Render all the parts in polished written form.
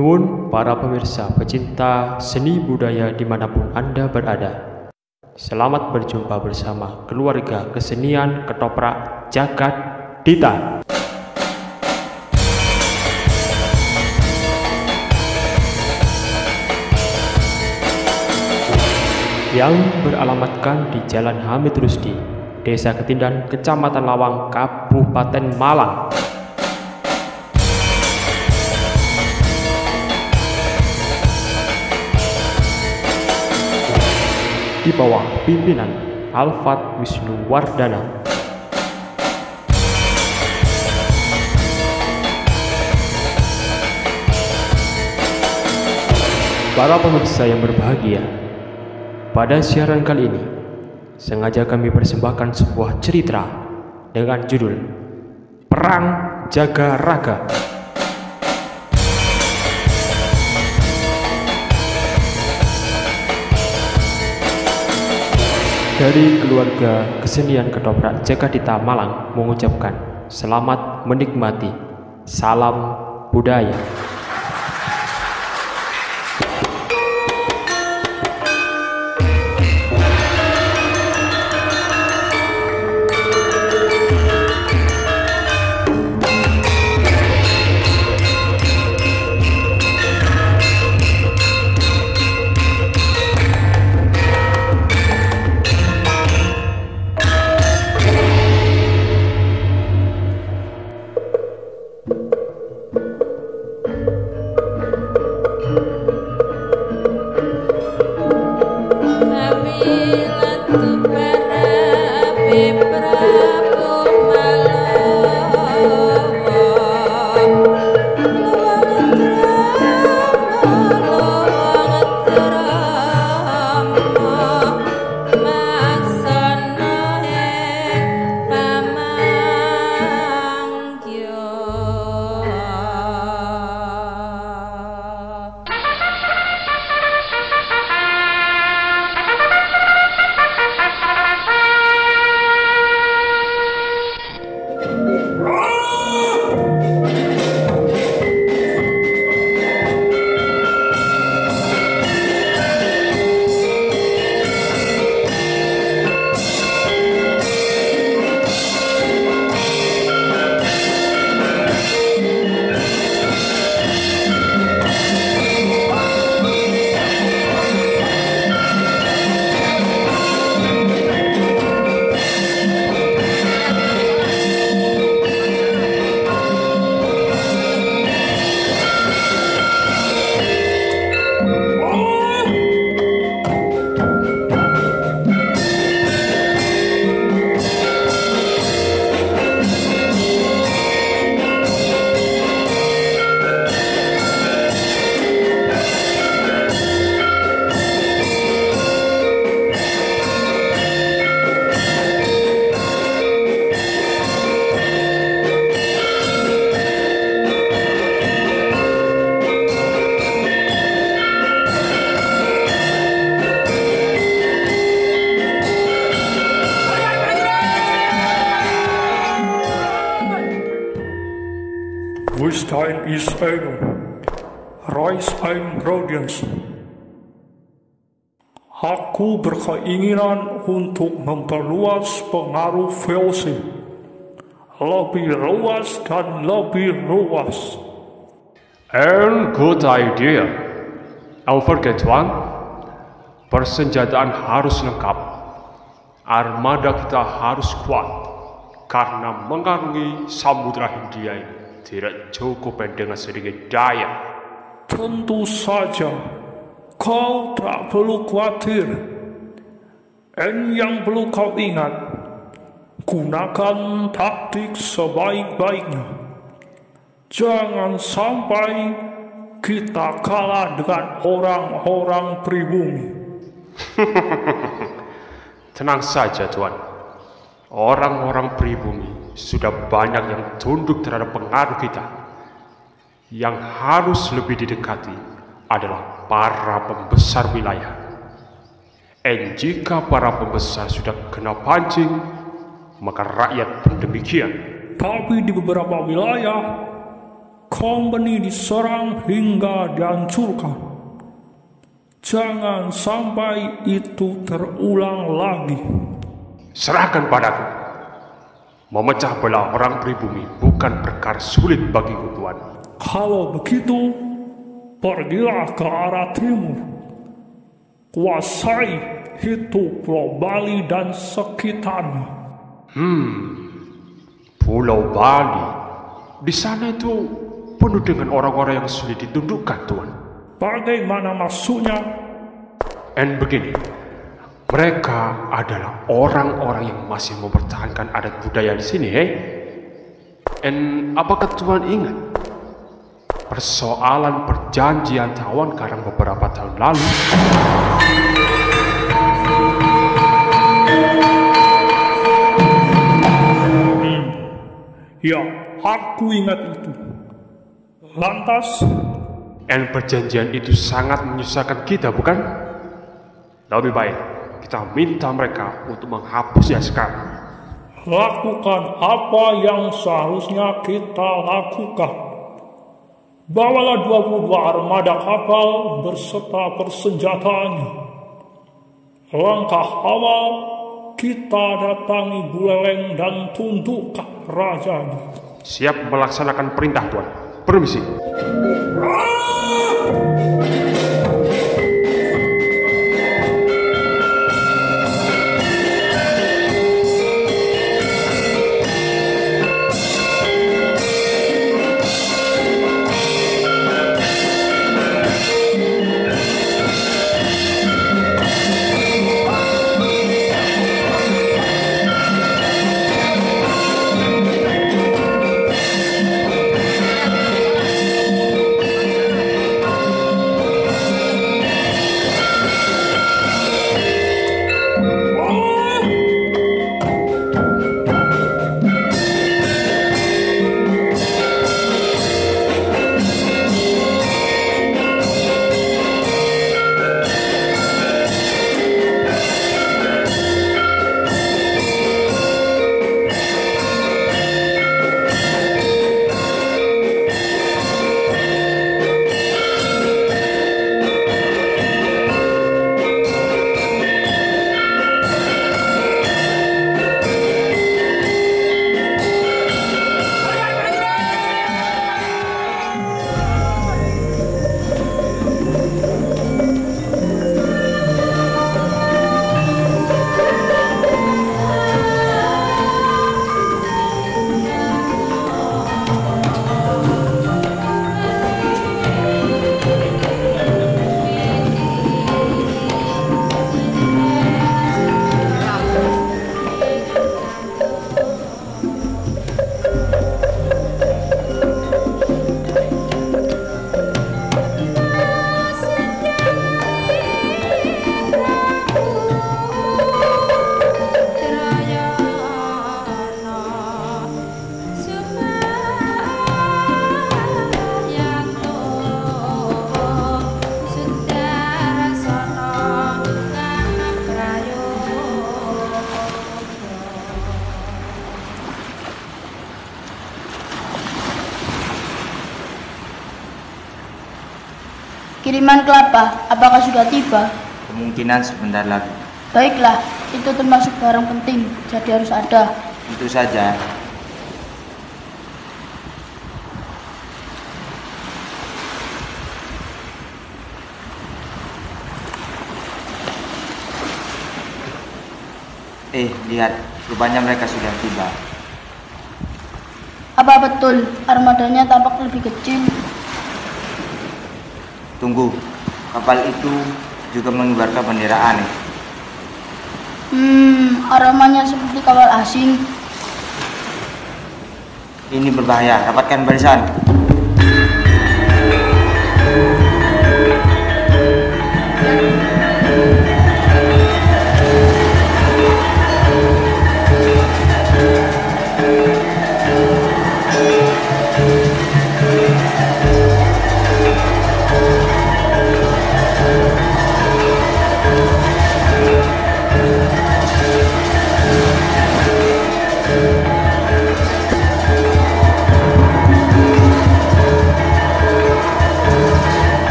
Nuwun para pemirsa pecinta seni budaya dimanapun Anda berada. Selamat berjumpa bersama keluarga kesenian ketoprak Jagat Dita yang beralamatkan di Jalan Hamid Rusdi, Desa Ketindan, Kecamatan Lawang, Kabupaten Malang. Di bawah pimpinan Alfat Wisnuwardana. Para pemirsa yang berbahagia, pada siaran kali ini sengaja kami persembahkan sebuah cerita dengan judul Perang Jaga Raga. Dari keluarga kesenian ketoprak Jagat Dita Malang mengucapkan selamat menikmati. Salam budaya. Woestijn is eno, reis ein Graudiens. Aku berkeinginan untuk memperluas pengaruh VOC lebih luas dan lebih luas. And good idea. Don't forget one, persenjataan harus lengkap. Armada kita harus kuat, karena mengarungi Samudra Hindia ini tidak cukup dengan sedikit daya. Tentu saja, kau tak perlu khawatir. Dan yang perlu kau ingat, gunakan taktik sebaik-baiknya. Jangan sampai kita kalah dengan orang-orang pribumi. Tenang saja, Tuan. Orang-orang pribumi sudah banyak yang tunduk terhadap pengaruh kita. Yang harus lebih didekati adalah para pembesar wilayah. Dan jika para pembesar sudah kena pancing, maka rakyat pun demikian. Tapi di beberapa wilayah, company diserang hingga dihancurkan. Jangan sampai itu terulang lagi. Serahkan padaku. Memecah belah orang pribumi bukan perkara sulit bagiku, Tuan. Kalau begitu, pergilah ke arah timur. Kuasai itu Pulau Bali dan sekitarnya. Pulau Bali. Di sana itu penuh dengan orang-orang yang sulit ditundukkan, Tuan. Bagaimana maksudnya? Begini, mereka adalah orang-orang yang masih mempertahankan adat budaya di sini, apakah Tuan ingat persoalan perjanjian Tawan Karang beberapa tahun lalu? Ya, aku ingat itu. Lantas? Perjanjian itu sangat menyusahkan kita, bukan? Lebih baik kita minta mereka untuk menghapusnya sekarang. Lakukan apa yang seharusnya kita lakukan. Bawalah 22 armada kapal berserta persenjataannya. Langkah awal, kita datangi Buleleng dan tundukkan rajanya. Siap melaksanakan perintah, Tuan. Permisi. Kiriman kelapa, apakah sudah tiba? Kemungkinan sebentar lagi. Baiklah, itu termasuk barang penting, jadi harus ada. Tentu saja. Lihat, rupanya mereka sudah tiba. Apa betul armadanya tampak lebih kecil? Tunggu, kapal itu juga mengibarkan bendera aneh. Aromanya seperti kapal asing. Ini berbahaya, rapatkan barisan.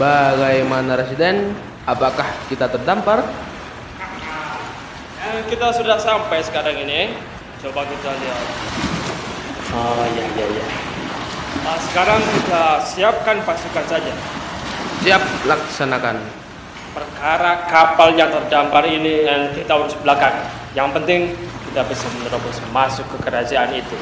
Bagaimana Residen? Apakah kita terdampar? Kita sudah sampai sekarang ini. Coba kita lihat. Oh iya. Sekarang kita siapkan pasukan saja. Siap, laksanakan. Perkara kapal yang terdampar ini yang kita urus belakang. Yang penting kita bisa menerobos masuk ke kerajaan itu.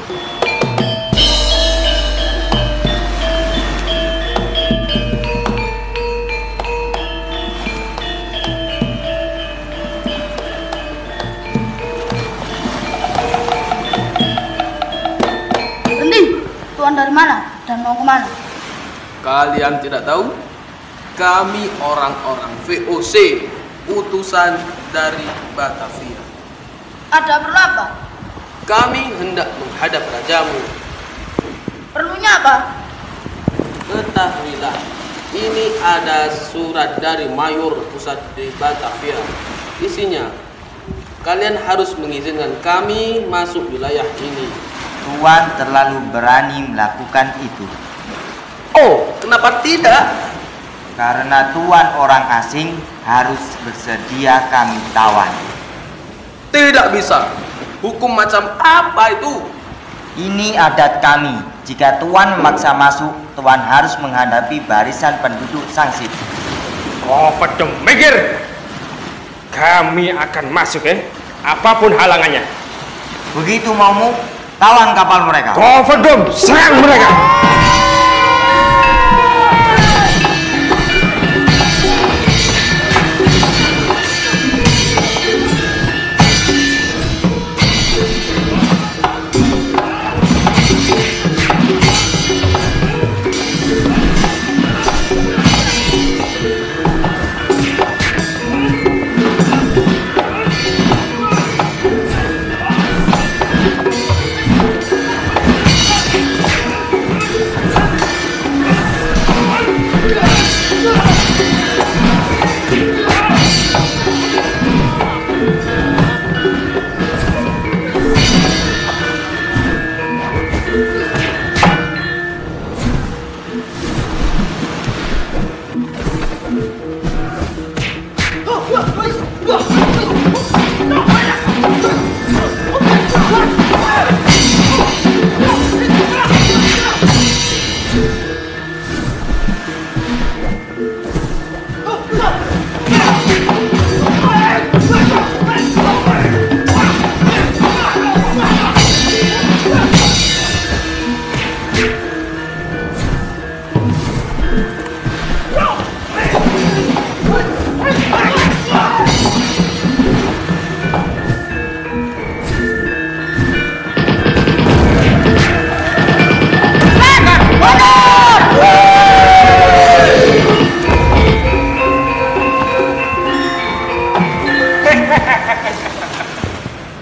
Tuan dari mana dan mau kemana? Kalian tidak tahu? Kami orang-orang VOC, utusan dari Batavia. Ada perlu apa? Kami hendak menghadap rajamu. Perlunya apa? Ketahuilah, ini ada surat dari Mayor Pusat di Batavia. Isinya, kalian harus mengizinkan kami masuk wilayah ini. Tuan terlalu berani melakukan itu. Oh, kenapa tidak? Karena Tuan orang asing, harus bersedia kami tawan. Tidak bisa. Hukum macam apa itu? Ini adat kami. Jika Tuan memaksa masuk, Tuan harus menghadapi barisan penduduk Sangsit. Oh, pedem mikir. Kami akan masuk apapun halangannya. Begitu maumu, tawan kapal mereka. Confidom, serang mereka.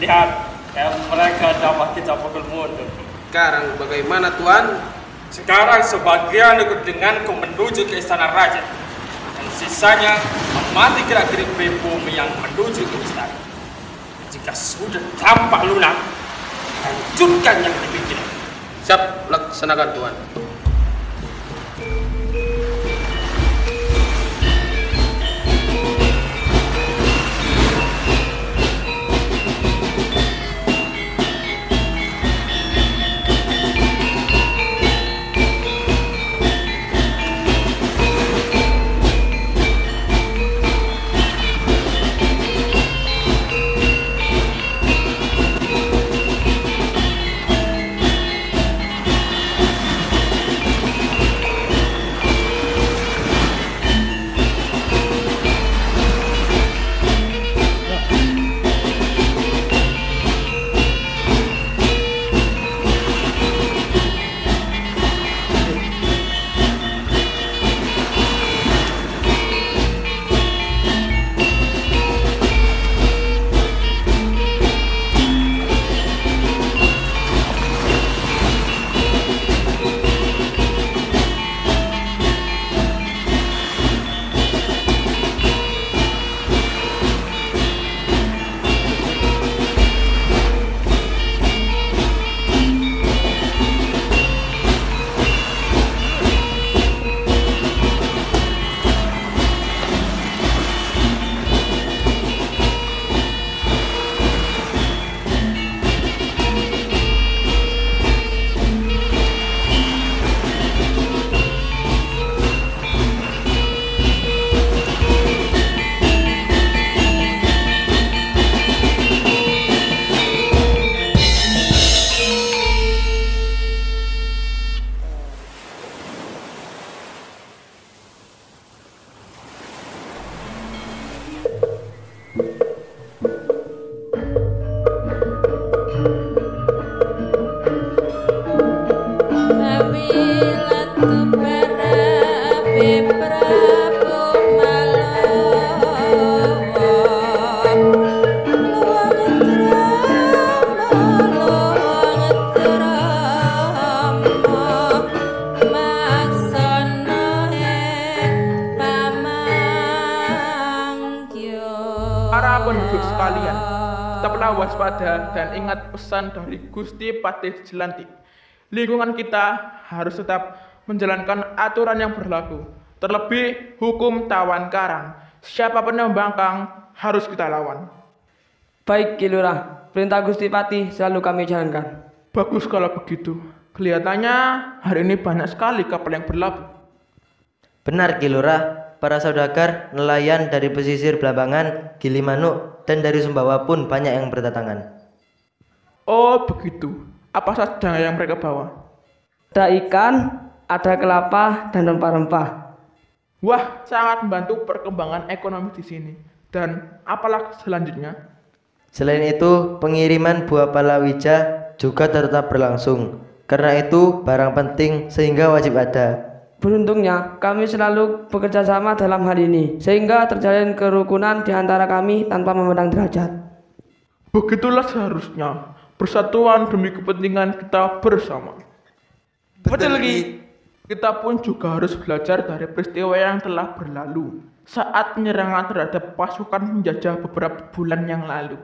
Lihat, mereka dapat kita pukul mundur. Sekarang bagaimana Tuan? Sekarang sebagian ikut denganku menuju ke istana raja, dan sisanya memati gerak-gerik pribumi yang menuju ke istana. Jika sudah tampak lunak, hancurkan yang lebih gila. Siap, laksanakan Tuan. Para penduduk sekalian, tetaplah waspada dan ingat pesan dari Gusti Patih Jelantik. Lingkungan kita harus tetap menjalankan aturan yang berlaku. Terlebih hukum tawan karang. Siapapun yang membangkang harus kita lawan. Baik, Ki Lurah. Perintah Gusti Patih selalu kami jalankan. Bagus kalau begitu. Kelihatannya hari ini banyak sekali kapal yang berlabuh. Benar, Ki Lurah. Para saudagar, nelayan dari pesisir Blambangan, Gilimanuk, dan dari Sumbawa pun banyak yang berdatangan. Oh begitu. Apa saja yang mereka bawa? Ada ikan, ada kelapa, dan rempah-rempah. Wah, sangat membantu perkembangan ekonomi di sini. Dan apalah selanjutnya? Selain itu, pengiriman buah palawija juga tetap berlangsung. Karena itu barang penting sehingga wajib ada. Beruntungnya, kami selalu bekerja sama dalam hal ini, sehingga terjalin kerukunan di antara kami tanpa memandang derajat. Begitulah seharusnya, persatuan demi kepentingan kita bersama. Betul, Ki. Kita pun juga harus belajar dari peristiwa yang telah berlalu saat penyerangan terhadap pasukan penjajah beberapa bulan yang lalu.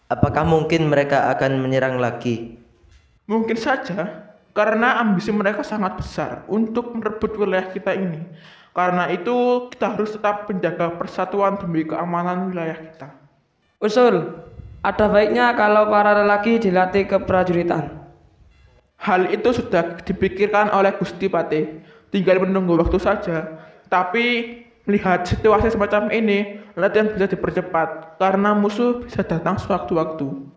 Apakah mungkin mereka akan menyerang lagi? Mungkin saja. Karena ambisi mereka sangat besar untuk merebut wilayah kita ini. Karena itu kita harus tetap menjaga persatuan demi keamanan wilayah kita. Usul, ada baiknya kalau para lelaki dilatih keprajuritan. Hal itu sudah dipikirkan oleh Gusti Patih. Tinggal menunggu waktu saja. Tapi melihat situasi semacam ini, latihan bisa dipercepat karena musuh bisa datang sewaktu-waktu.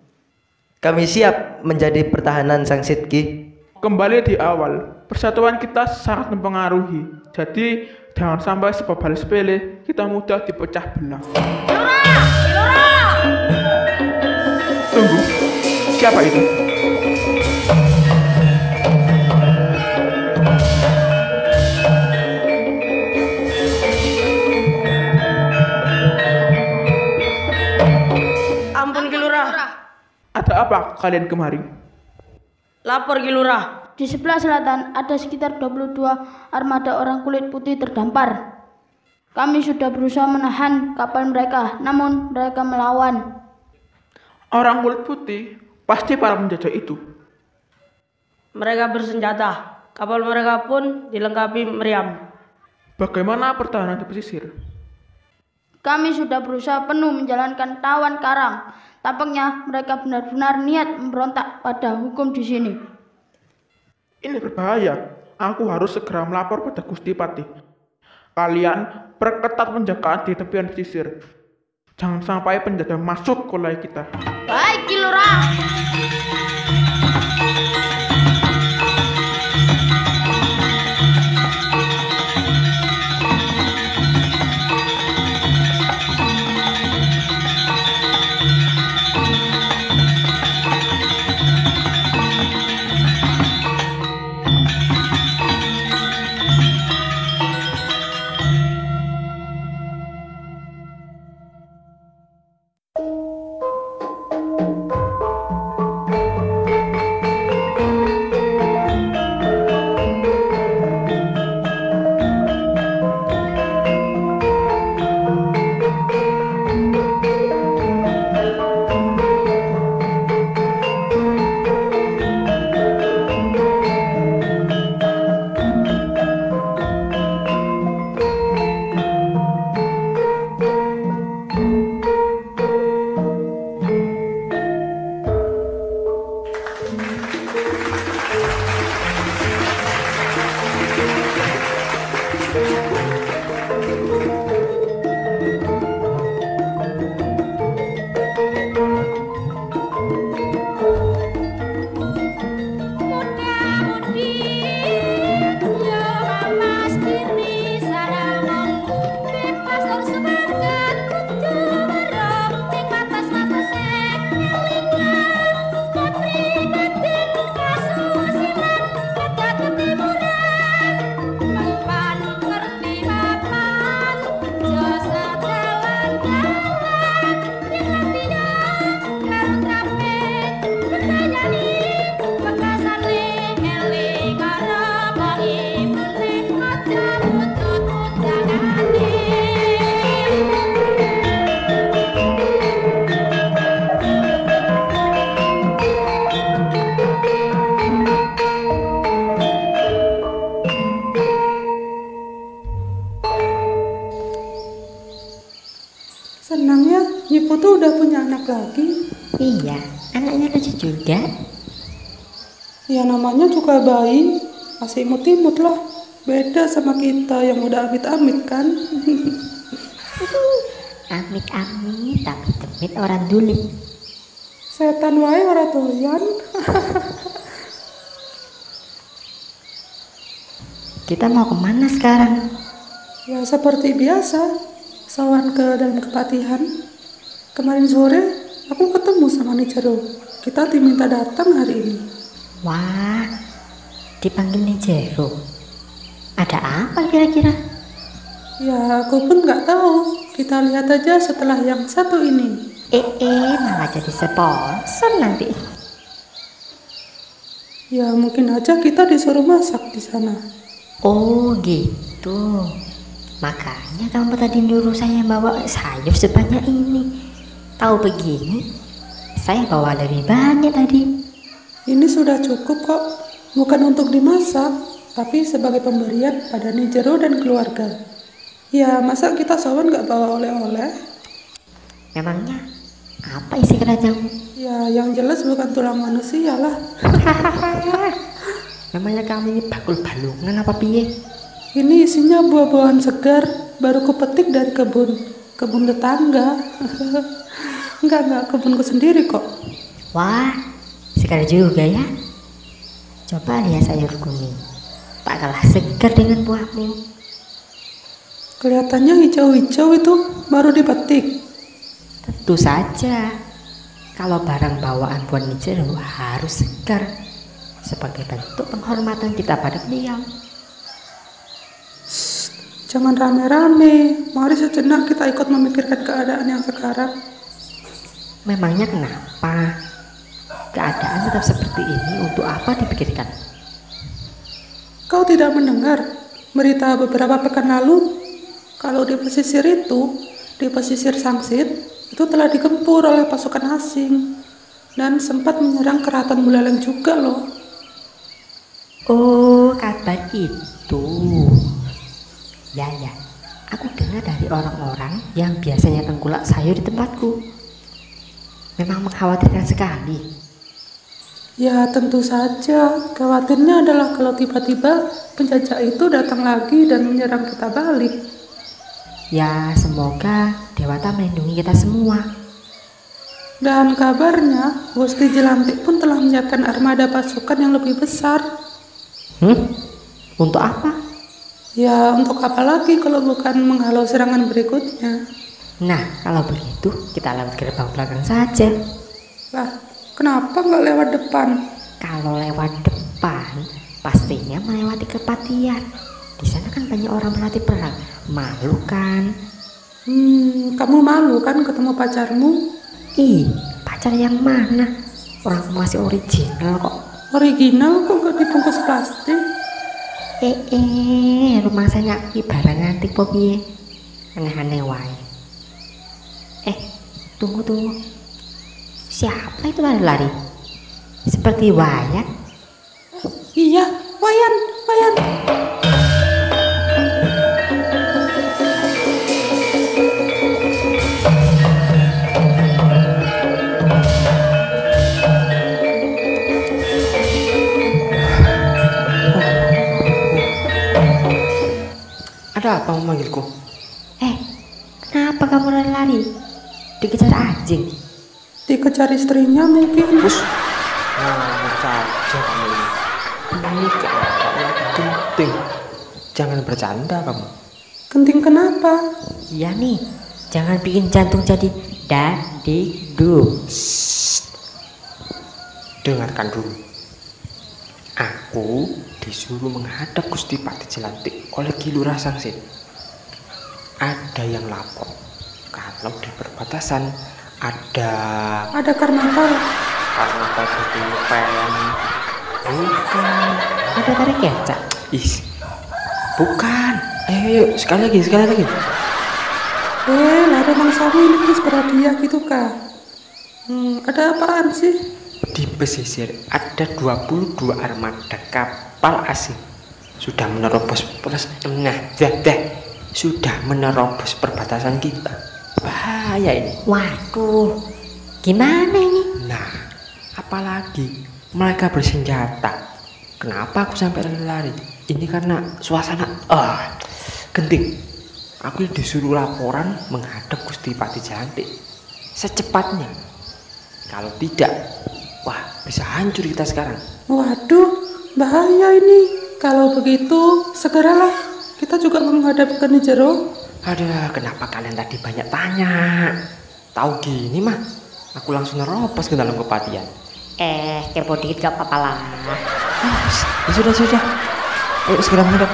Kami siap menjadi pertahanan Sang Sidki. Kembali di awal, persatuan kita sangat mempengaruhi. Jadi, jangan sampai sebab hal sepele kita mudah dipecah belah. Tunggu, siapa itu? Ampun, Ki Lurah. Ada apa kalian kemari? Lapor, Ki Lurah. Di sebelah selatan ada sekitar 22 armada orang kulit putih terdampar. Kami sudah berusaha menahan kapal mereka, namun mereka melawan. Orang kulit putih pasti para penjajah itu. Mereka bersenjata. Kapal mereka pun dilengkapi meriam. Bagaimana pertahanan di pesisir? Kami sudah berusaha penuh menjalankan tawan karang. Tampaknya mereka benar-benar niat memberontak pada hukum di sini. Ini berbahaya. Aku harus segera melapor pada Gusti Patih. Kalian perketat penjagaan di tepian pesisir. Jangan sampai penjajah masuk ke wilayah kita. Baik, Ki Lurah. istriku tuh udah punya anak lagi. Iya, anaknya lucu juga. Ya namanya juga bayi, masih imut-imut lah. Beda sama kita yang udah amit-amit kan. Amit-amit, tapi demit orang dulu. Setan wae ora doyan. Kita mau kemana sekarang? Ya seperti biasa, sawan ke dalam kepatihan. Kemarin sore aku ketemu sama Nijero. Kita diminta datang hari ini. Wah, dipanggil Nijero. Ada apa kira-kira? Ya aku pun nggak tahu. Kita lihat aja setelah yang satu ini. Malah jadi sponsor nanti. Ya mungkin aja kita disuruh masak di sana. Oh gitu. Makanya kamu tadi nyuruh saya bawa sayur sebanyak ini. Tahu begini, saya bawa lebih banyak tadi. Ini sudah cukup kok. Bukan untuk dimasak, tapi sebagai pemberian pada Nijero dan keluarga. Ya masa kita sawan nggak bawa oleh-oleh? Memangnya apa isi keranjangmu? Ya yang jelas bukan tulang manusia lah. Memangnya kamu ini bakul balungan apa piye? Ini isinya buah-buahan segar, baru kupetik dari kebun tetangga. Enggak, kebunku sendiri kok. Wah, segar juga ya. Coba lihat sayurku nih, tak kalah segar dengan buahmu. Kelihatannya hijau-hijau itu baru dipetik. Tentu saja, kalau barang bawaan buat Nijero harus segar, sebagai bentuk penghormatan kita pada beliau. Jangan rame-rame, mari sejenak kita ikut memikirkan keadaan yang sekarang. Memangnya kenapa? Keadaan tetap seperti ini untuk apa dipikirkan? Kau tidak mendengar berita beberapa pekan lalu? Kalau di pesisir itu, di pesisir Sangsit, itu telah digempur oleh pasukan asing dan sempat menyerang keraton Buleleng juga loh. Oh, kabar itu. Ya, aku dengar dari orang-orang yang biasanya tengkulak sayur di tempatku. Memang mengkhawatirkan sekali. Ya tentu saja, khawatirnya adalah kalau tiba-tiba penjajah itu datang lagi dan menyerang kita balik. Ya semoga Dewata melindungi kita semua. Dan kabarnya Gusti Jelantik pun telah menyiapkan armada pasukan yang lebih besar. Untuk apa? Ya untuk apa lagi kalau bukan menghalau serangan berikutnya. Nah kalau begitu kita lewat gerbang belakang saja. Lah kenapa nggak lewat depan? Kalau lewat depan pastinya melewati kepatihan. Di sana kan banyak orang berlatih perang. Malu kan? Kamu malu kan ketemu pacarmu? Pacar yang mana? Orang masih original kok. Original kok gak dibungkus plastik? Rumah saya barang antik po piye? Aneh-aneh wae. Tunggu. Siapa itu lari-lari? Seperti Wayan. Iya, Wayan. Ada apa memanggilku? Kenapa kamu lari-lari? Dikejar anjing? Dikejar istrinya mungkin. Saja kamu ini. Ini keadaannya genting. Jangan bercanda kamu. Genting kenapa? Iya nih, jangan bikin jantung jadi dadikduk. Dengarkan dulu. Aku disuruh menghadap Gusti Pati Jelantik oleh Ki Lurah Sangsit. Ada yang lapor kalau di perbatasan ada karnaval berdupen. Bukan. Ada tarik kecap. Bukan. Ayo sekali lagi. Lada mangsamu ini terus berhadiah gitu kah? Ada apaan sih? Di pesisir ada 22 armada kapal asing sudah menerobos sudah menerobos perbatasan kita. bahaya ini. Waduh, gimana ini? Nah, apalagi mereka bersenjata. Kenapa aku sampai lari? Ini karena suasana genting. Aku disuruh laporan menghadap Gusti Pati Jalantik secepatnya. Kalau tidak, wah bisa hancur kita sekarang. Waduh, bahaya ini. Kalau begitu, segeralah kita juga menghadap ke Nijero. Aduh, kenapa kalian tadi banyak tanya? Tahu gini mah, aku langsung nerobos ke dalam kepatian. Kepo dikit gak apa-apa lah. Ya sudah. Ayo segera menghadap.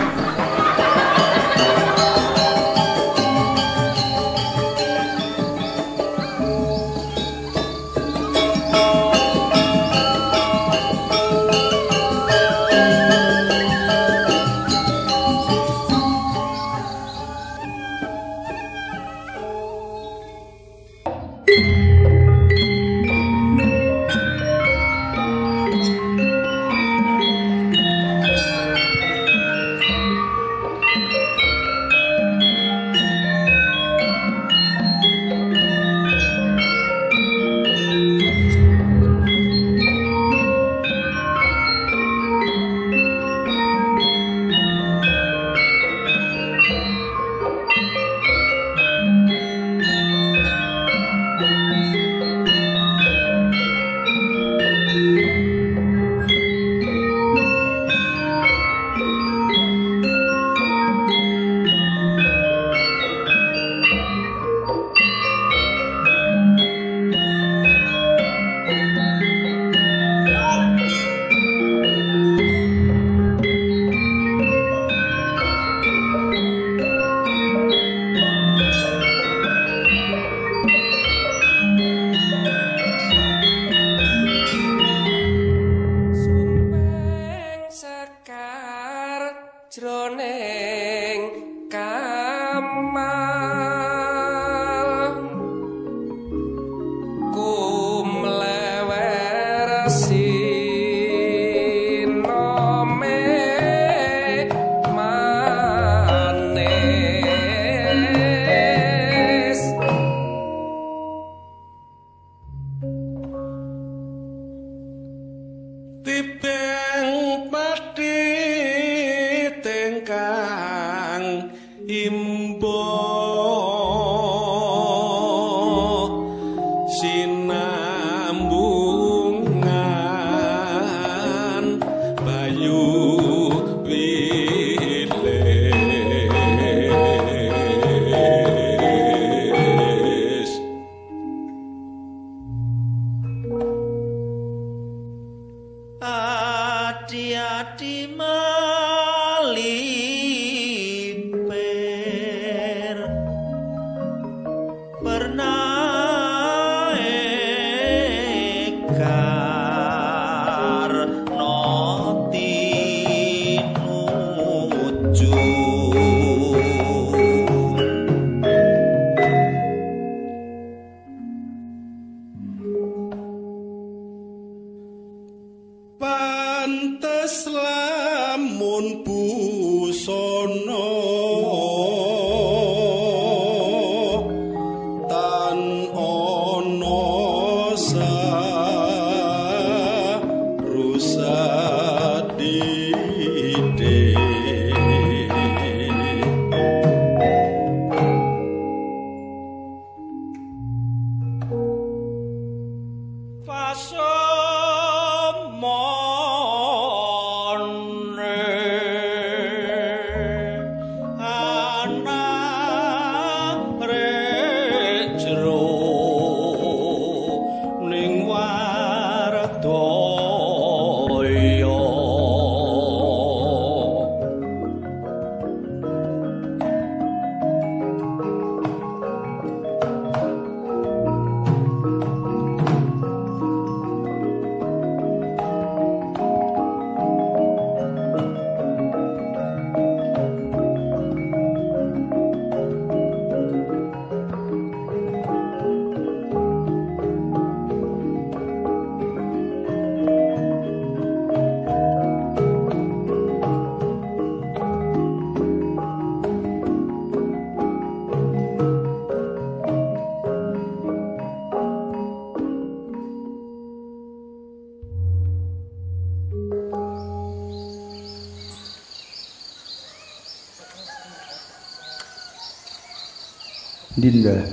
Dinda,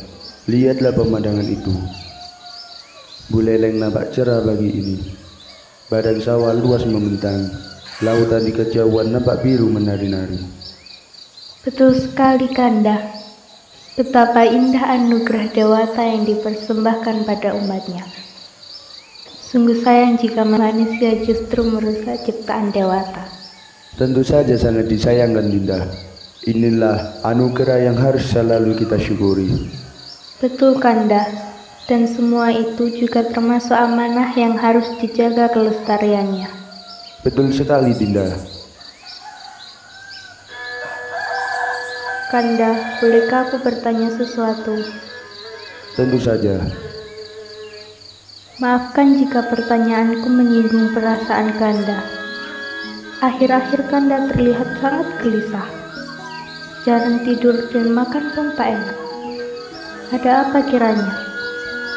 lihatlah pemandangan itu. Buleleng nampak cerah bagi ini. Badan sawah luas membentang. Lautan di kejauhan nampak biru menari-nari. Betul sekali, Kanda. Betapa indah anugerah Dewata yang dipersembahkan pada umatnya. Sungguh sayang jika manusia justru merusak ciptaan Dewata. Tentu saja sangat disayangkan, Dinda. Inilah anugerah yang harus selalu kita syukuri. Betul, Kanda. Dan semua itu juga termasuk amanah yang harus dijaga kelestariannya. Betul sekali, Dinda. Kanda, bolehkah aku bertanya sesuatu? Tentu saja. Maafkan jika pertanyaanku menyinggung perasaan Kanda. Akhir-akhir Kanda terlihat sangat gelisah. Jarang tidur dan makan pun tak enak. Ada apa kiranya?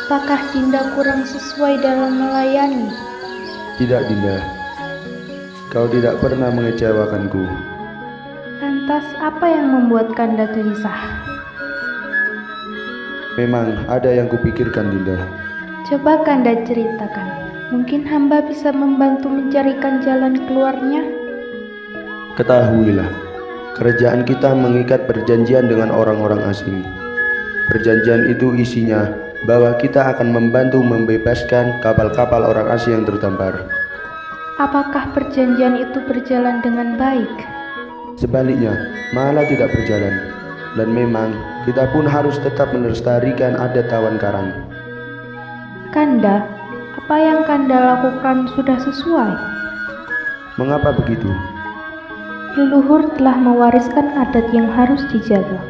Apakah Dinda kurang sesuai dalam melayani? Tidak, Dinda. Kau tidak pernah mengecewakanku. Lantas apa yang membuat Kanda gelisah? Memang ada yang kupikirkan, Dinda. Coba Kanda ceritakan. Mungkin hamba bisa membantu mencarikan jalan keluarnya. Ketahuilah, kerajaan kita mengikat perjanjian dengan orang-orang asing. Perjanjian itu isinya bahwa kita akan membantu membebaskan kapal-kapal orang asing yang terdampar. Apakah perjanjian itu berjalan dengan baik? Sebaliknya, malah tidak berjalan. Dan memang kita pun harus tetap melestarikan adat tawan karang. Kanda, apa yang Kanda lakukan sudah sesuai? Mengapa begitu? Leluhur telah mewariskan adat yang harus dijaga.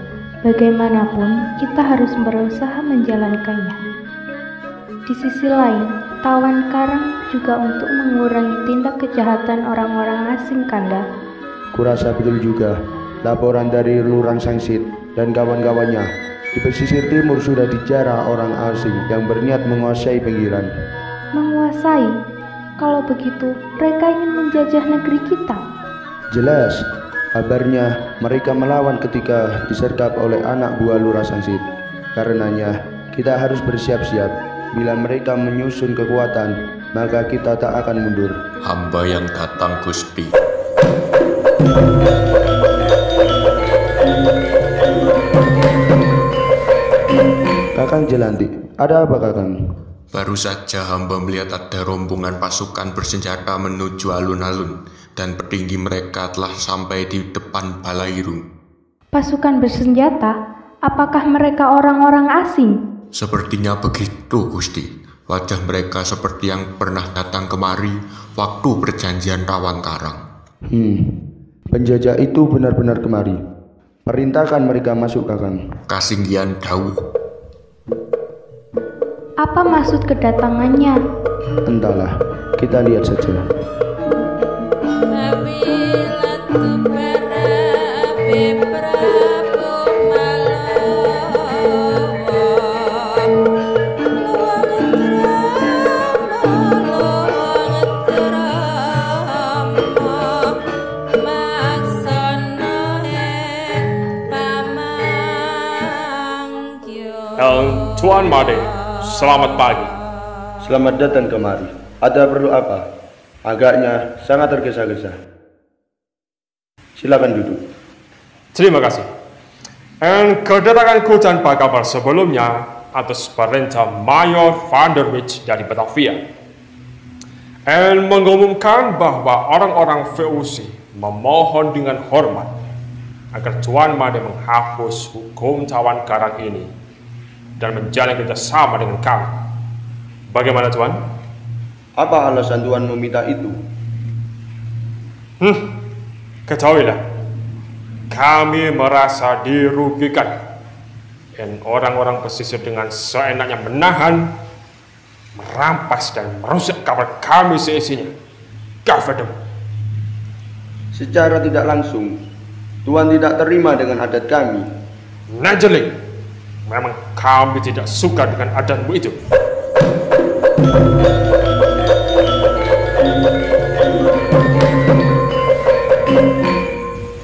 Bagaimanapun, kita harus berusaha menjalankannya. Di sisi lain, tawan karang juga untuk mengurangi tindak kejahatan orang-orang asing, Kanda. Kurasa betul juga. Laporan dari Lurang Sangsit dan kawan-kawannya di pesisir timur sudah dijarah orang asing yang berniat menguasai pinggiran. Menguasai? Kalau begitu, mereka ingin menjajah negeri kita. Jelas, kabarnya mereka melawan ketika disergap oleh anak buah Lurah Sangsit. Karenanya, kita harus bersiap-siap. Bila mereka menyusun kekuatan, maka kita tak akan mundur. Hamba yang datang, Gusti. Kakang Jelantik, ada apa Kakang? Baru saja hamba melihat ada rombongan pasukan bersenjata menuju alun-alun dan petinggi mereka telah sampai di depan Balairung. Pasukan bersenjata? Apakah mereka orang-orang asing? Sepertinya begitu, Gusti. Wajah mereka seperti yang pernah datang kemari waktu perjanjian Tawan Karang. Penjajah itu benar-benar kemari. Perintahkan mereka masuk, Kakang. Kasinggihan dawuh. Apa maksud kedatangannya? Entahlah, kita lihat saja. Tuan Made, selamat pagi. Selamat datang kemari. Ada perlu apa? Agaknya sangat tergesa-gesa. Silakan duduk. Terima kasih. Kedatanganku tanpa kabar sebelumnya atas perintah Mayor Van der Wijk dari Batavia. Mengumumkan bahwa orang-orang VOC memohon dengan hormat agar Tuan Made menghapus hukum Tawan Karang ini dan menjalin kerjasama dengan kami. Bagaimana, Tuan? Apa alasan Tuan meminta itu? Ketahuilah, kami merasa dirugikan dan orang-orang pesisir dengan seenaknya menahan, merampas dan merusak kapal kami seisinya. Gafedem. Secara tidak langsung, Tuan tidak terima dengan adat kami. Najeling. Memang kami tidak suka dengan adatmu itu.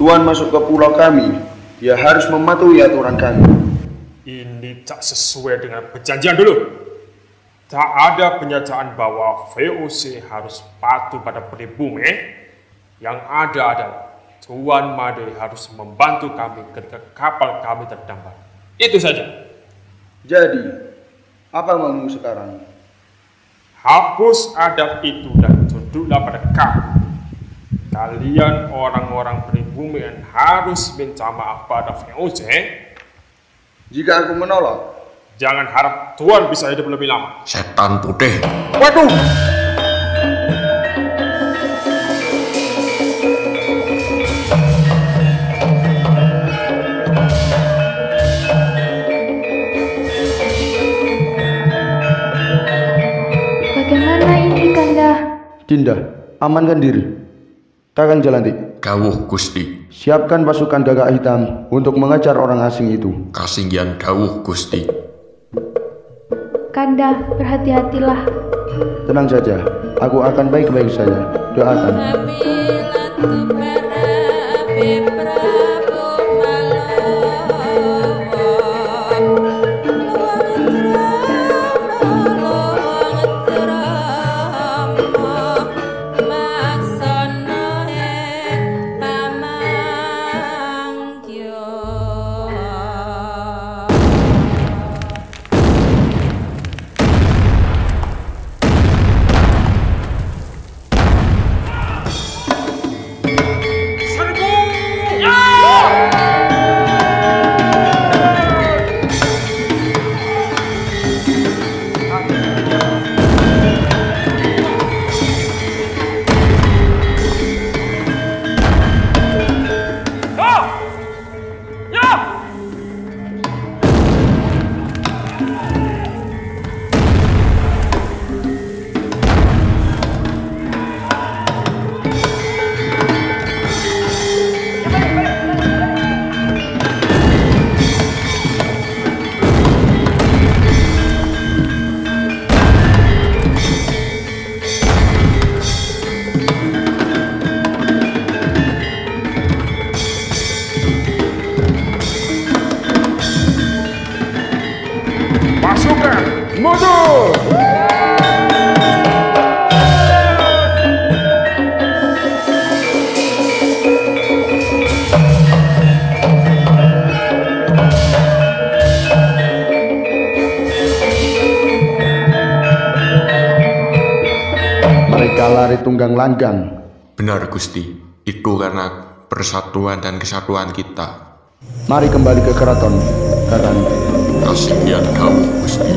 Tuan masuk ke pulau kami, ya harus mematuhi aturan kami. Ini tak sesuai dengan perjanjian dulu. Tak ada penyataan bahwa VOC harus patuh pada pribumi. Yang ada adalah Tuan Made harus membantu kami ketika kapal kami terdampar. Itu saja. Jadi, apa maumu sekarang? Hapus adat itu dan tunduklah pada kami. Kalian orang-orang pribumi harus minta maaf pada VOC. Jika aku menolak, jangan harap Tuan bisa hidup lebih lama. Setan putih. Waduh! Bagaimana ini, Kanda? Dinda, amankan diri. Kakang Jalantik. Dawuh Gusti. Siapkan pasukan gagak hitam untuk mengejar orang asing itu. Kasinggihan dawuh Gusti. Kanda, berhati-hatilah. Tenang saja, aku akan baik-baik saja. Doakan. Mereka lari tunggang langgang. Benar Gusti, itu karena persatuan dan kesatuan kita. Mari kembali ke keraton, Karan. Kasinggihan dawuh Gusti.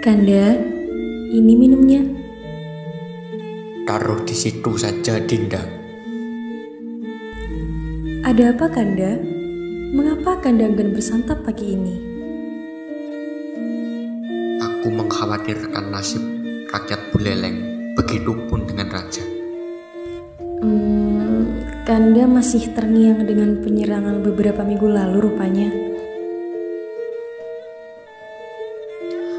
Kanda, ini minumnya. Taruh di situ saja, Dinda. Ada apa, Kanda? Mengapa Kanda enggan bersantap pagi ini? Aku mengkhawatirkan nasib rakyat Buleleng, begitupun dengan raja. Kanda masih terngiang dengan penyerangan beberapa minggu lalu rupanya.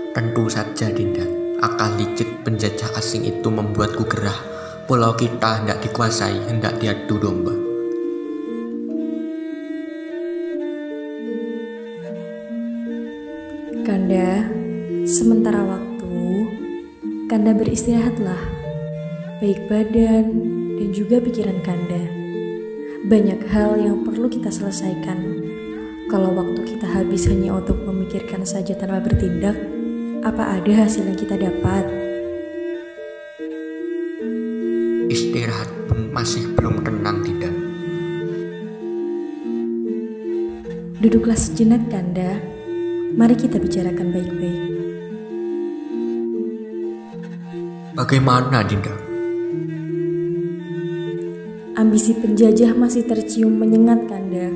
Tentu saja, Dinda. Akal licik penjajah asing itu membuatku gerah. Pulau kita hendak dikuasai, hendak diadu domba. Kanda, sementara waktu, Kanda beristirahatlah. Baik badan dan juga pikiran Kanda. Banyak hal yang perlu kita selesaikan. Kalau waktu kita habis hanya untuk memikirkan saja tanpa bertindak, apa ada hasil yang kita dapat? Istirahat pun masih belum tenang, Dinda. Duduklah sejenak, Kanda. Mari kita bicarakan baik-baik. Bagaimana, Dinda? Ambisi penjajah masih tercium menyengat, Kanda.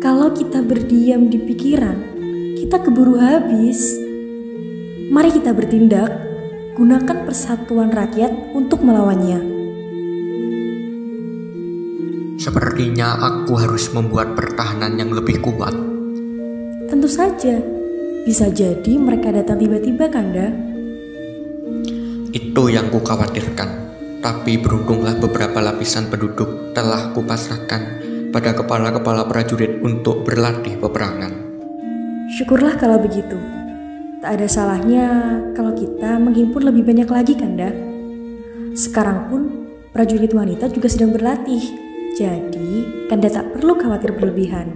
Kalau kita berdiam di pikiran, kita keburu habis. Mari kita bertindak, gunakan persatuan rakyat untuk melawannya. Sepertinya aku harus membuat pertahanan yang lebih kuat. Tentu saja, bisa jadi mereka datang tiba-tiba, Kanda. Itu yang kukhawatirkan. Tapi beruntunglah beberapa lapisan penduduk telah kupasrahkan pada kepala-kepala prajurit untuk berlatih peperangan. Syukurlah kalau begitu. Tak ada salahnya kalau kita menghimpun lebih banyak lagi, Kanda. Sekarang pun prajurit wanita juga sedang berlatih. Jadi, Kanda tak perlu khawatir berlebihan.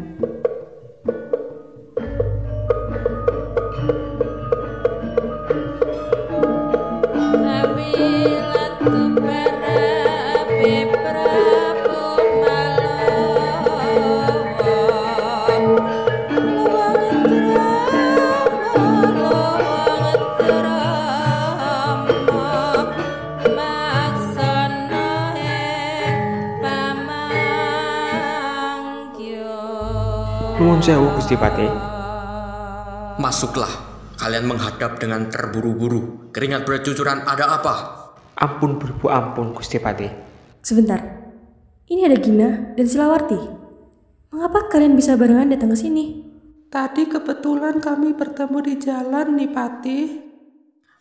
Nuwun sewu Gusti Patih. Masuklah, kalian menghadap dengan terburu-buru. Keringat bercucuran, ada apa? Ampun berbu, ampun Gusti Patih. Sebentar, ini ada Gina dan Silawarti. Mengapa kalian bisa barengan datang ke sini? Tadi kebetulan kami bertemu di jalan nih, Patih.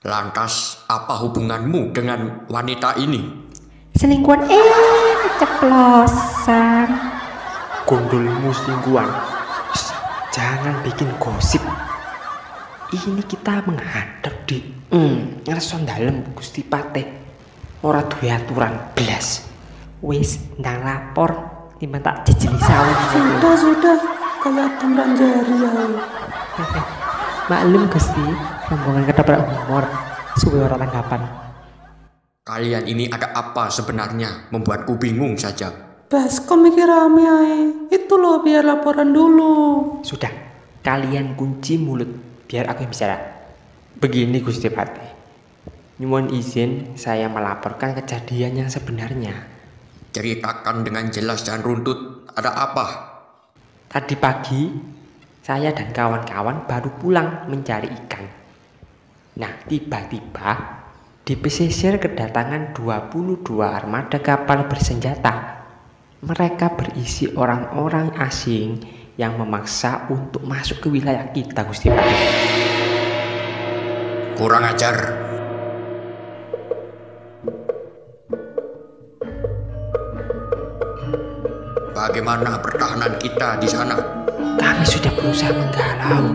Lantas, apa hubunganmu dengan wanita ini? Selingkuhan, keceplosan. Gondolmu selingkuhan. Jangan bikin gosip. Ini kita menghadap di ngerson dalem Gusti Patih. Ora duwe aturan blas. Wis ndang lapor timbang tak jejeli sawi. Sudah, kayak tembang jari ya. Maklum Gusti, rombongan ketoprak humor. Suwe ora tanggapan. Kalian ini ada apa sebenarnya? Membuatku bingung saja. Bas, kok mikir rame ae? Itu loh, biar laporan dulu. Sudah, kalian kunci mulut biar aku yang bicara. Begini Gusti Patih, nyuwun izin saya melaporkan kejadian yang sebenarnya. Ceritakan dengan jelas dan runtut, ada apa? Tadi pagi, saya dan kawan-kawan baru pulang mencari ikan. Nah, tiba-tiba di pesisir kedatangan 22 armada kapal bersenjata. Mereka berisi orang-orang asing yang memaksa untuk masuk ke wilayah kita, Gusti Patih. Kurang ajar. Bagaimana pertahanan kita di sana? Kami sudah berusaha menghalau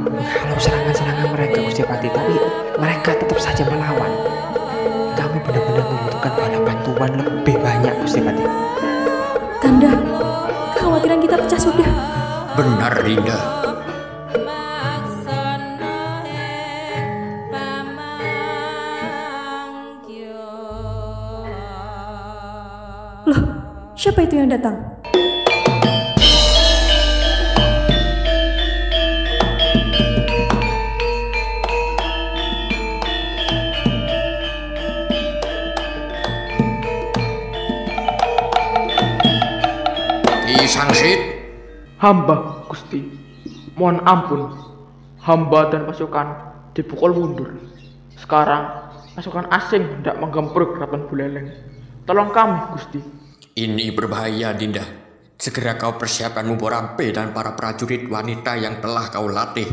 serangan-serangan mereka, Gusti Patih, tapi mereka tetap saja melawan. Kami benar-benar membutuhkan bala bantuan lebih banyak, Gusti Patih. Kanda, kekhawatiran kita pecah sudah. Benar, Dinda. Loh, siapa itu yang datang? Ki Sangsit. Hamba, Gusti. Mohon ampun. Hamba dan pasukan dipukul mundur. Sekarang pasukan asing hendak menggempur keraton Buleleng. Tolong kami, Gusti. Ini berbahaya, Dinda. Segera kau persiapkan Muborampe dan para prajurit wanita yang telah kau latih.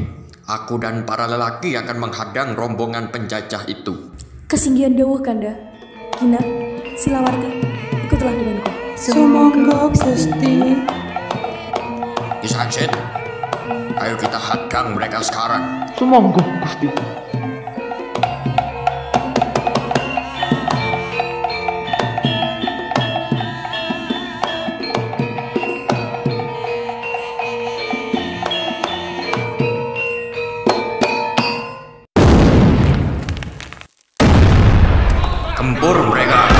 Aku dan para lelaki akan menghadang rombongan penjajah itu. Kesinggihan dawuh Kanda. Gina, Silawarti, ikutlah denganku. Semoga Gusti. Ki Sangsit, ayo kita hadang mereka sekarang. Semoga Gusti. Gempur mereka.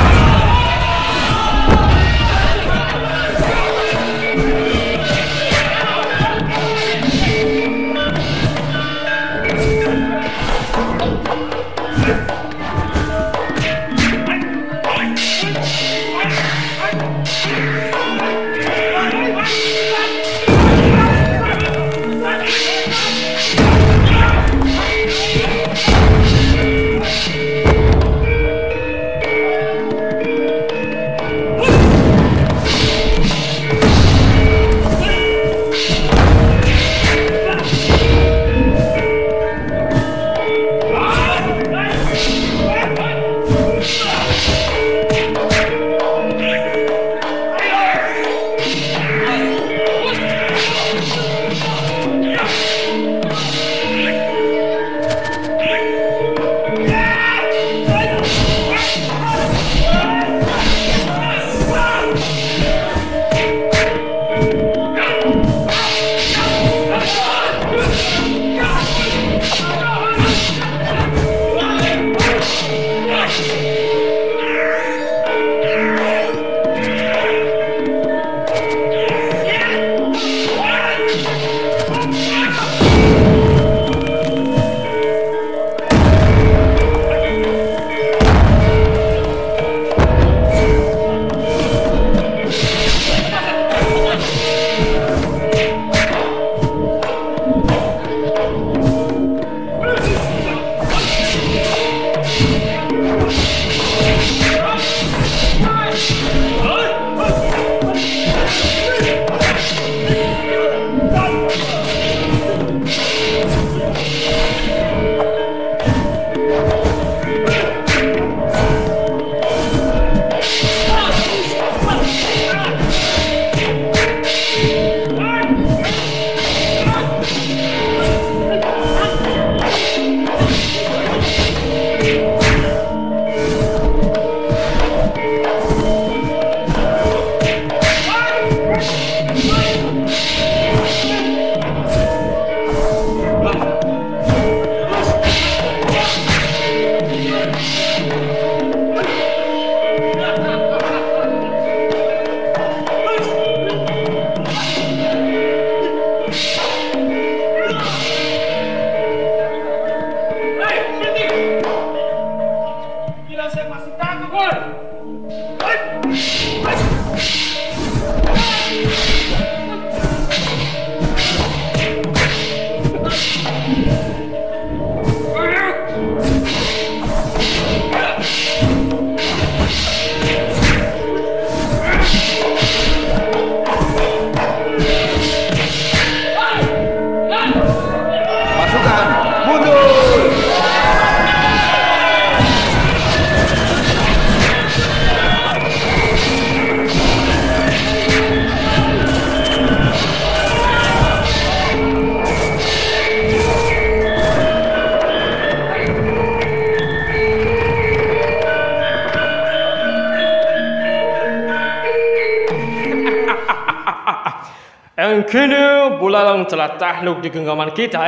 Kini Bulalang telah takluk di genggaman kita,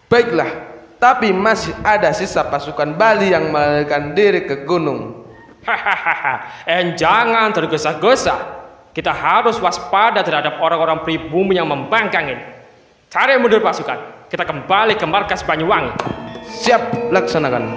Baiklah, tapi masih ada sisa pasukan Bali yang melarikan diri ke gunung. Jangan tergesa-gesa. Kita harus waspada terhadap orang-orang pribumi yang membangkang ini. Tarik mundur pasukan. Kita kembali ke markas Banyuwangi. Siap, laksanakan.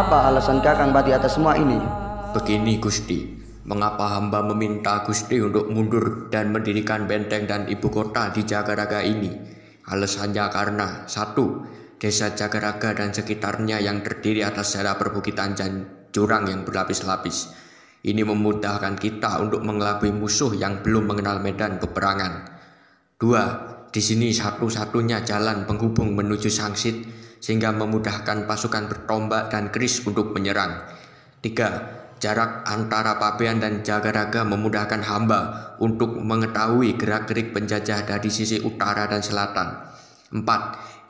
Apa alasan Kakang Pati atas semua ini? Begini Gusti, mengapa hamba meminta Gusti untuk mundur dan mendirikan benteng dan ibu kota di Jagaraga ini? Alasannya karena 1. Desa Jagaraga dan sekitarnya yang terdiri atas daerah perbukitan dan jurang yang berlapis-lapis. Ini memudahkan kita untuk mengelabui musuh yang belum mengenal medan peperangan. 2. Di sini satu-satunya jalan penghubung menuju Sangsit sehingga memudahkan pasukan bertombak dan keris untuk menyerang. 3. Jarak antara Pabean dan Jagaraga memudahkan hamba untuk mengetahui gerak-gerik penjajah dari sisi utara dan selatan. 4.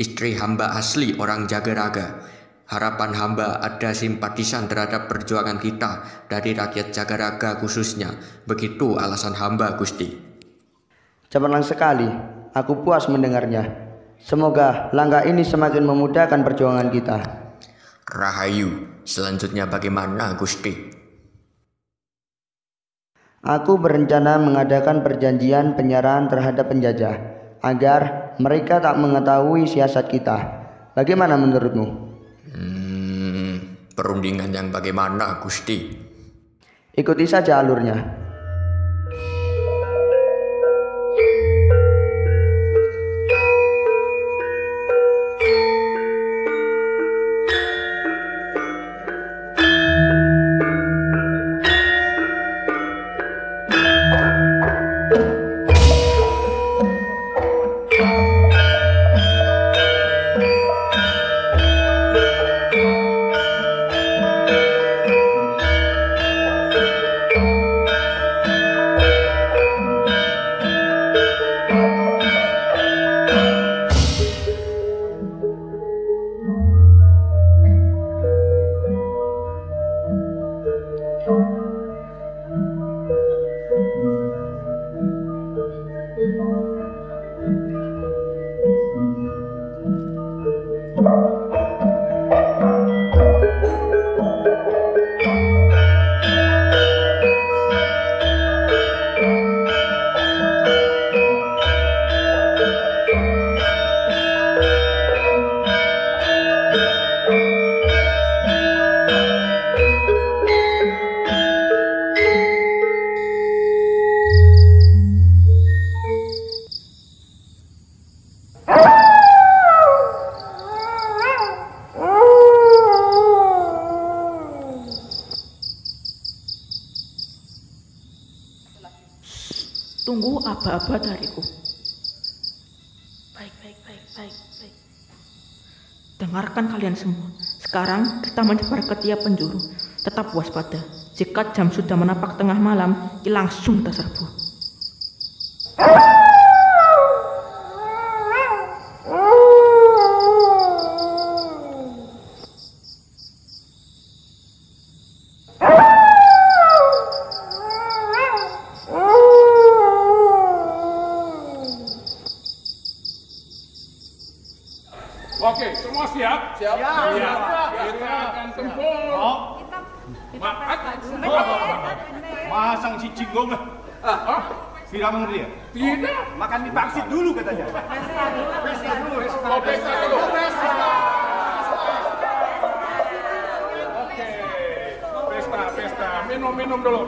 Istri hamba asli orang Jagaraga. Harapan hamba ada simpatisan terhadap perjuangan kita dari rakyat Jagaraga khususnya. Begitu alasan hamba, Gusti. Cemerlang sekali, aku puas mendengarnya. Semoga langkah ini semakin memudahkan perjuangan kita. Rahayu, selanjutnya bagaimana, Gusti? Aku berencana mengadakan perjanjian penyerahan terhadap penjajah agar mereka tak mengetahui siasat kita. Bagaimana menurutmu? Perundingan yang bagaimana, Gusti? Ikuti saja alurnya. Tunggu aba-aba dariku. Baik. Dengarkan kalian semua. Sekarang kita menyebar ke tiap penjuru. Tetap waspada. Jika jam sudah menapak tengah malam, langsung kita serbu. Oke, semua siap? Siap. Kita akan tempur. Masang si Cinggung lah. Tidak mengerti ya? Tidak. Makan mie pangsit dulu katanya. Pesta dulu. Oke. Pesta. Minum dulu.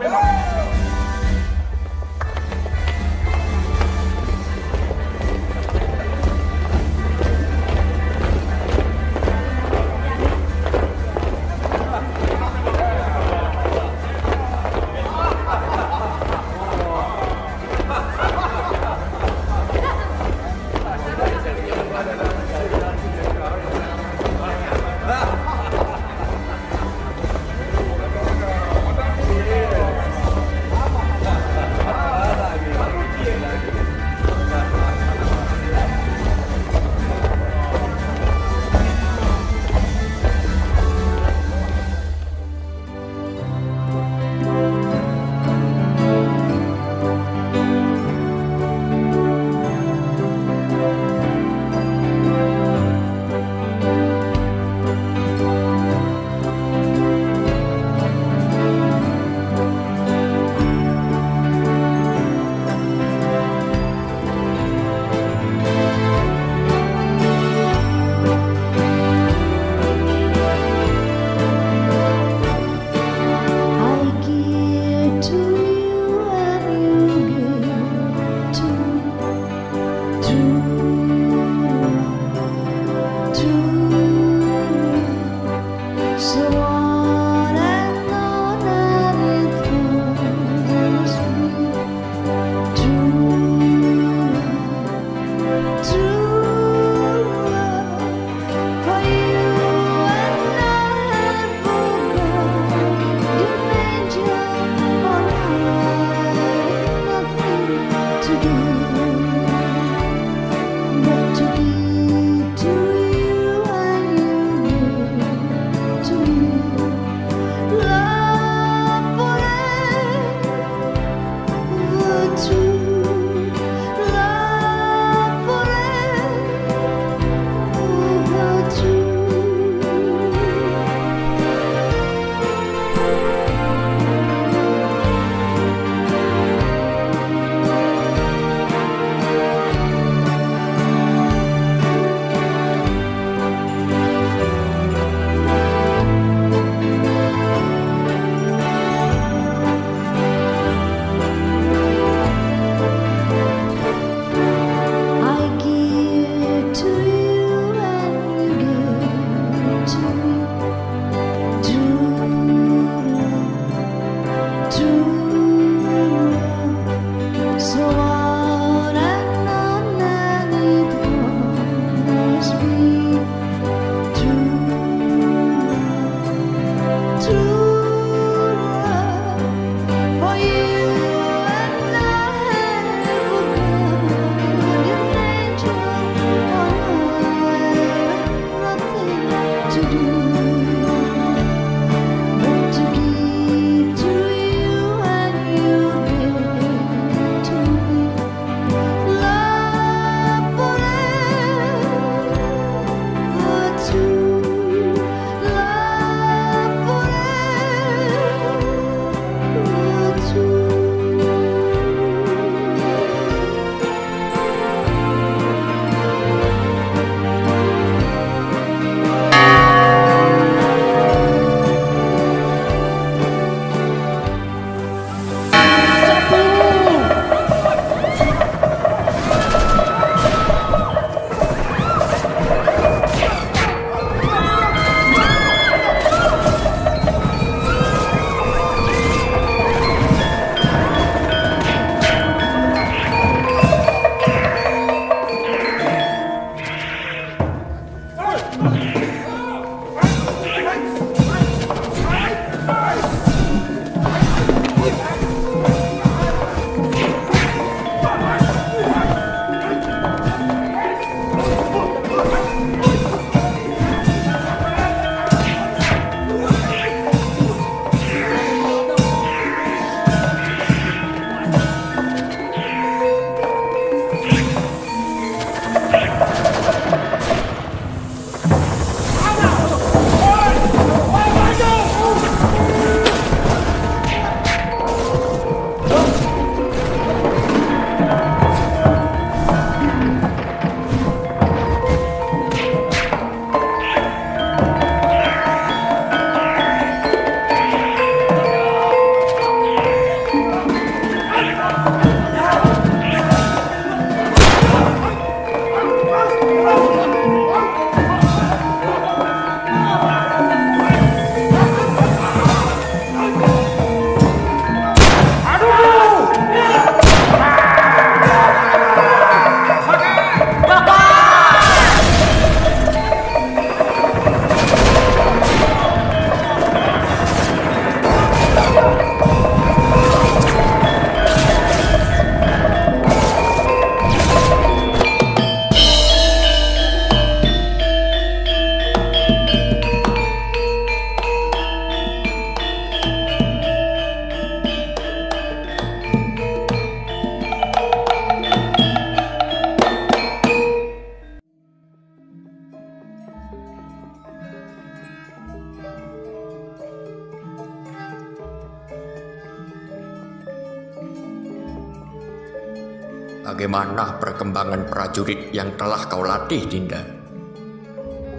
Bagaimana perkembangan prajurit yang telah kau latih, Dinda?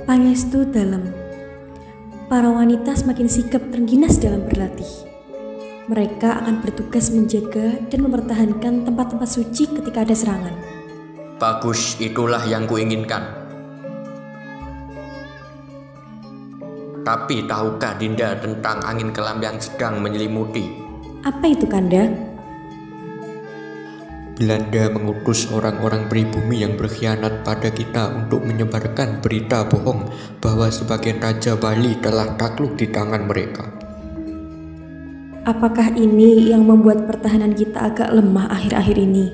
Pangestu dalam. Para wanita semakin sigap terengginas dalam berlatih. Mereka akan bertugas menjaga dan mempertahankan tempat-tempat suci ketika ada serangan. Bagus, itulah yang kuinginkan. Tapi tahukah Dinda tentang angin kelam yang sedang menyelimuti? Apa itu, Kanda? Belanda mengutus orang-orang pribumi yang berkhianat pada kita untuk menyebarkan berita bohong bahwa sebagian Raja Bali telah takluk di tangan mereka. Apakah ini yang membuat pertahanan kita agak lemah akhir-akhir ini?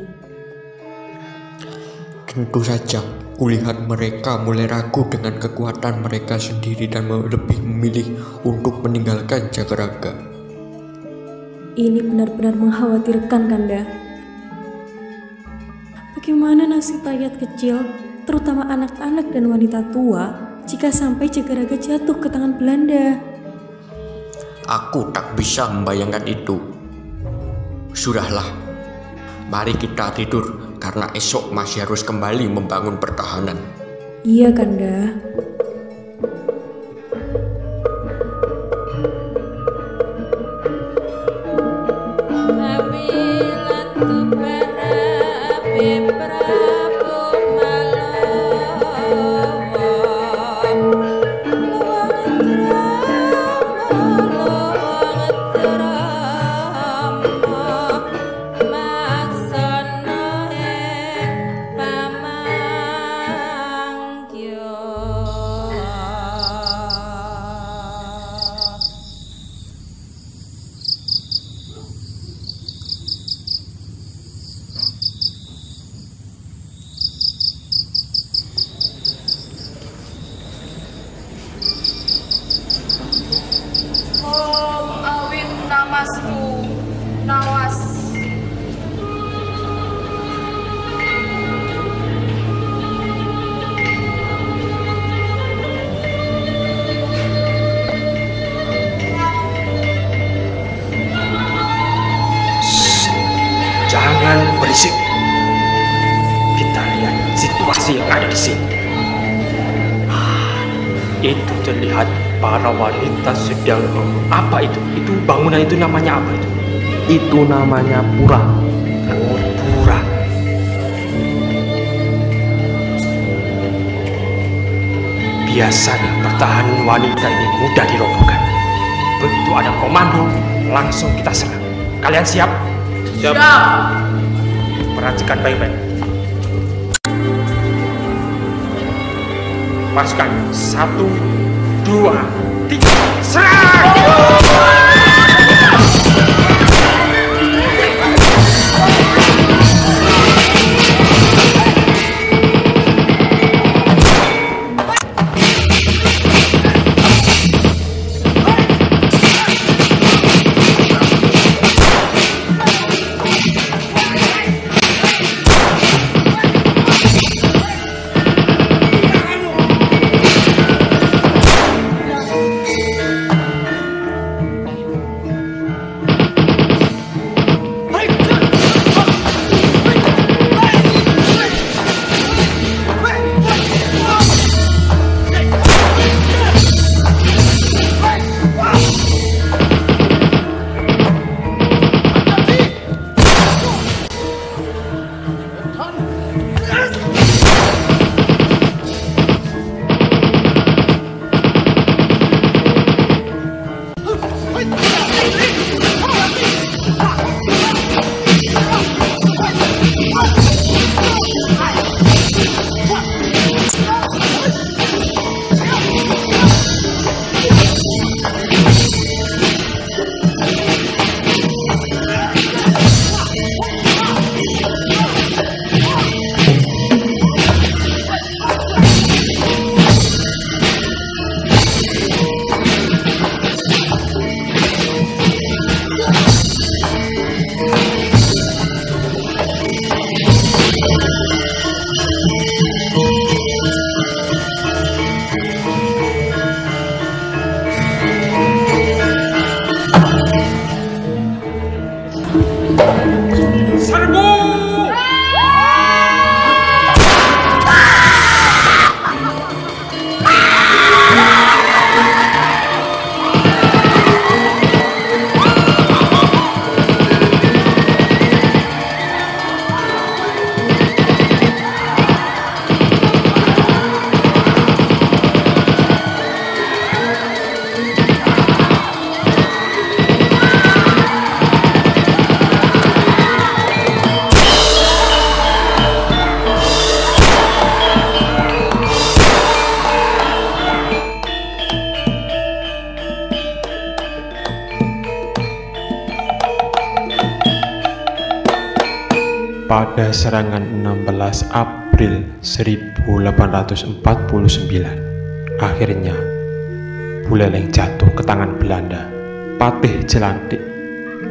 Tentu saja, kulihat mereka mulai ragu dengan kekuatan mereka sendiri dan lebih memilih untuk meninggalkan Jagaraga. Ini benar-benar mengkhawatirkan, Kanda. Bagaimana nasib rakyat kecil, terutama anak-anak dan wanita tua, jika sampai Jagaraga jatuh ke tangan Belanda? Aku tak bisa membayangkan itu. Sudahlah, mari kita tidur, karena esok masih harus kembali membangun pertahanan. Iya, Kanda. Nawas. Jangan berisik. Kita lihat situasi yang ada di sini. Itu terlihat para wanita sedang apa itu? Itu bangunan itu namanya apa itu? Itu namanya pura. Oh, pura. Biasanya pertahanan wanita ini mudah dirobohkan. Begitu ada komando, langsung kita serang. Kalian siap? Siap. Perhatikan baik-baik. Pasukan 1, 2, 3, serang! pada serangan 16 April 1849, akhirnya Buleleng jatuh ke tangan Belanda. Patih Jelantik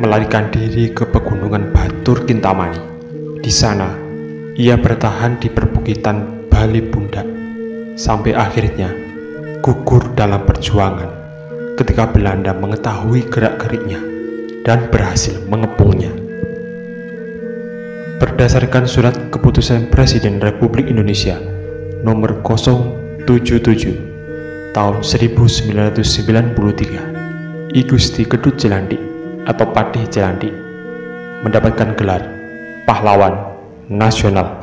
melarikan diri ke pegunungan Batur Kintamani. Di sana, ia bertahan di perbukitan Bali Bundak sampai akhirnya gugur dalam perjuangan ketika Belanda mengetahui gerak-geriknya dan berhasil mengepungnya. Berdasarkan surat keputusan Presiden Republik Indonesia nomor 077 tahun 1993, I Gusti Ketut Jelantik atau Patih Jelantik mendapatkan gelar Pahlawan Nasional.